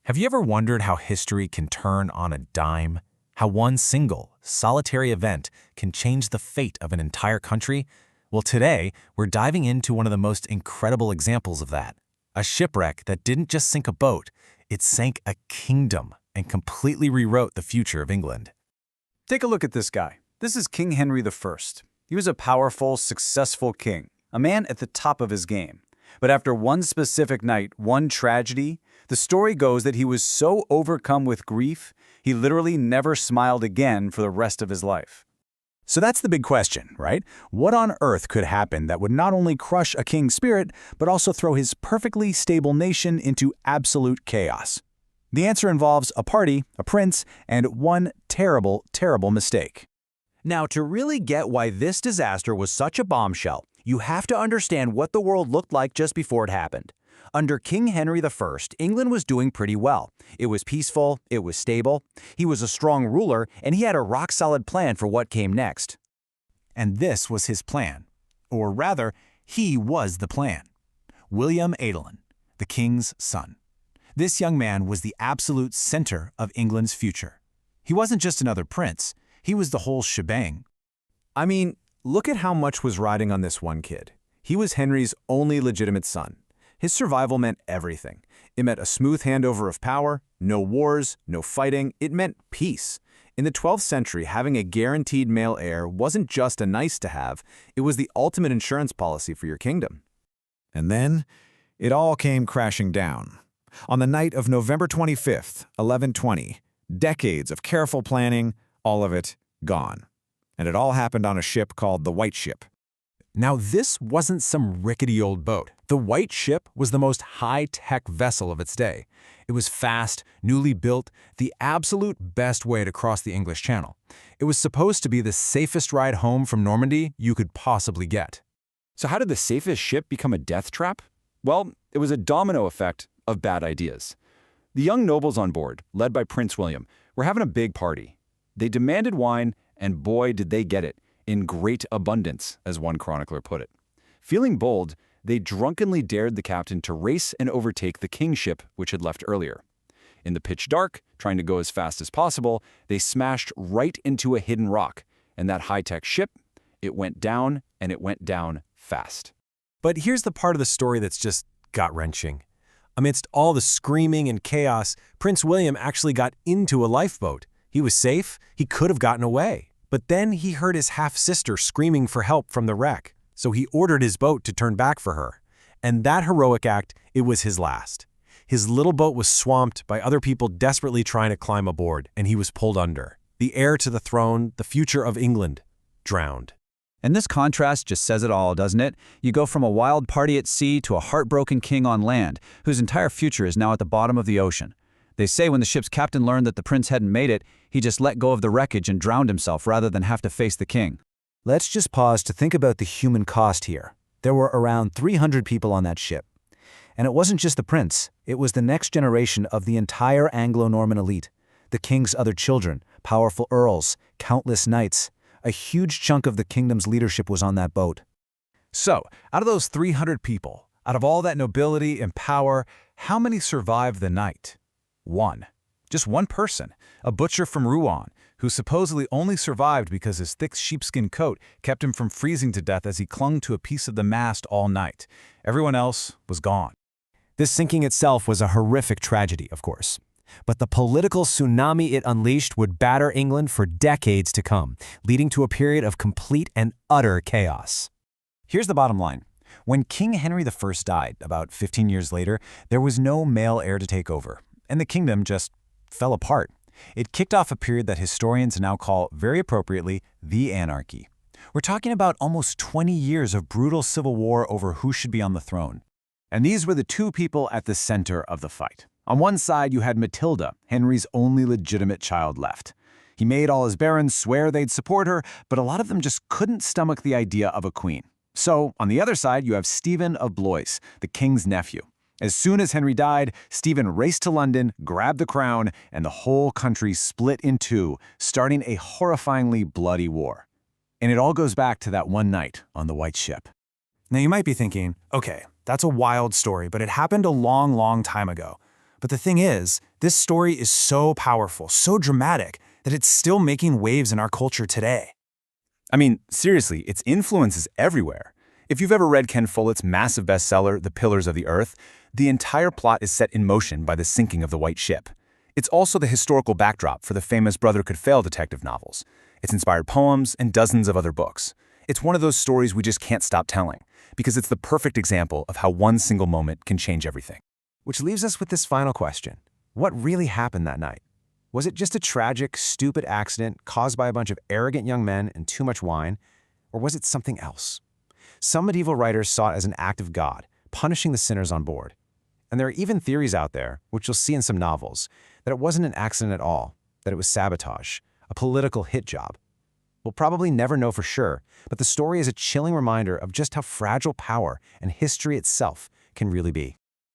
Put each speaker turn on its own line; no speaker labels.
Have you ever wondered how history can turn on a dime? How one single, solitary event can change the fate of an entire country? Well, today, we're diving into one of the most incredible examples of that. A shipwreck that didn't just sink a boat, it sank a kingdom and completely rewrote the future of England.
Take a look at this guy. This is King Henry I. He was a powerful, successful king, a man at the top of his game. But after one specific night, one tragedy, the story goes that he was so overcome with grief, he literally never smiled again for the rest of his life.
So that's the big question, right? What on earth could happen that would not only crush a king's spirit, but also throw his perfectly stable nation into absolute chaos? The answer involves a party, a prince, and one terrible, terrible mistake.
Now, to really get why this disaster was such a bombshell, you have to understand what the world looked like just before it happened. Under King Henry I, England was doing pretty well. It was peaceful, it was stable, he was a strong ruler, and he had a rock-solid plan for what came next.
And this was his plan. Or rather, he was the plan. William Adelin, the king's son. This young man was the absolute center of England's future. He wasn't just another prince, he was the whole shebang.
I mean, look at how much was riding on this one kid. He was Henry's only legitimate son. His survival meant everything. It meant a smooth handover of power, no wars, no fighting. It meant peace. In the 12th century, having a guaranteed male heir wasn't just a nice-to-have, it was the ultimate insurance policy for your kingdom.
And then, it all came crashing down. On the night of November 25th, 1120, decades of careful planning, all of it gone. And it all happened on a ship called the White Ship.
Now, this wasn't some rickety old boat. The White Ship was the most high-tech vessel of its day. It was fast, newly built, the absolute best way to cross the English Channel. It was supposed to be the safest ride home from Normandy you could possibly get.
So how did the safest ship become a death trap? Well, it was a domino effect of bad ideas. The young nobles on board, led by Prince William, were having a big party. They demanded wine, and boy did they get it, in great abundance, as one chronicler put it. Feeling bold, they drunkenly dared the captain to race and overtake the king's ship, which had left earlier. In the pitch dark, trying to go as fast as possible, they smashed right into a hidden rock, and that high-tech ship, it went down, and it went down fast.
But here's the part of the story that's just gut-wrenching. Amidst all the screaming and chaos, Prince William actually got into a lifeboat. He was safe, he could have gotten away. But then he heard his half-sister screaming for help from the wreck, so he ordered his boat to turn back for her. And that heroic act, it was his last. His little boat was swamped by other people desperately trying to climb aboard, and he was pulled under. The heir to the throne, the future of England, drowned.
And this contrast just says it all, doesn't it? You go from a wild party at sea to a heartbroken king on land, whose entire future is now at the bottom of the ocean. They say when the ship's captain learned that the prince hadn't made it, he just let go of the wreckage and drowned himself rather than have to face the king.
Let's just pause to think about the human cost here. There were around 300 people on that ship. And it wasn't just the prince, it was the next generation of the entire Anglo-Norman elite. The king's other children, powerful earls, countless knights. A huge chunk of the kingdom's leadership was on that boat.
So, out of those 300 people, out of all that nobility and power, how many survived the night? One. Just one person, a butcher from Rouen, who supposedly only survived because his thick sheepskin coat kept him from freezing to death as he clung to a piece of the mast all night. Everyone else was gone.
This sinking itself was a horrific tragedy, of course. But the political tsunami it unleashed would batter England for decades to come, leading to a period of complete and utter chaos.
Here's the bottom line. When King Henry I died, about 15 years later, there was no male heir to take over, and the kingdom just fell apart. It kicked off a period that historians now call, very appropriately, the anarchy. We're talking about almost 20 years of brutal civil war over who should be on the throne. And these were the two people at the center of the fight. On one side, you had Matilda, Henry's only legitimate child left. He made all his barons swear they'd support her, but a lot of them just couldn't stomach the idea of a queen. So, on the other side, you have Stephen of Blois, the king's nephew. As soon as Henry died, Stephen raced to London, grabbed the crown, and the whole country split in two, starting a horrifyingly bloody war. And it all goes back to that one night on the White Ship.
Now you might be thinking, okay, that's a wild story, but it happened a long, long time ago.
But the thing is, this story is so powerful, so dramatic, that it's still making waves in our culture today.
I mean, seriously, its influence is everywhere. If you've ever read Ken Follett's massive bestseller, The Pillars of the Earth, the entire plot is set in motion by the sinking of the White Ship. It's also the historical backdrop for the famous Brother Could Fail detective novels. It's inspired poems and dozens of other books. It's one of those stories we just can't stop telling, because it's the perfect example of how one single moment can change everything.
Which leaves us with this final question. What really happened that night? Was it just a tragic, stupid accident caused by a bunch of arrogant young men and too much wine? Or was it something else? Some medieval writers saw it as an act of God, punishing the sinners on board. And there are even theories out there, which you'll see in some novels, that it wasn't an accident at all, that it was sabotage, a political hit job. We'll probably never know for sure, but the story is a chilling reminder of just how fragile power and history itself can really be.